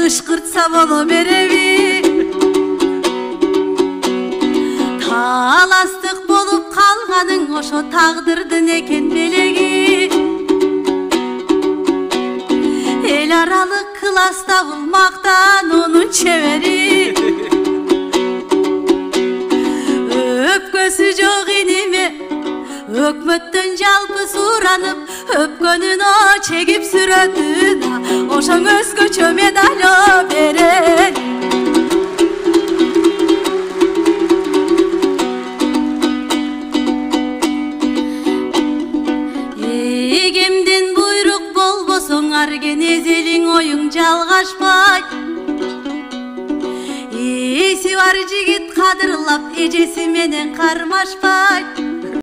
ышкыртса боло береби. Таластык болуп калганың ошо тагдырдын экен белеги. Эл аралык класста булмактан онун чебери. Өпкөсү жок иниме өкмөттөн жалпы суранып, өпкөнүнө чегип сүрөтүн, ошоң өзгөчө медаль берет. Эгемден буйрук болбосоң, арген эзелиң оюң жалгашпайт. Эси бар жигит кадырлап, эжеси менен кармашпайт.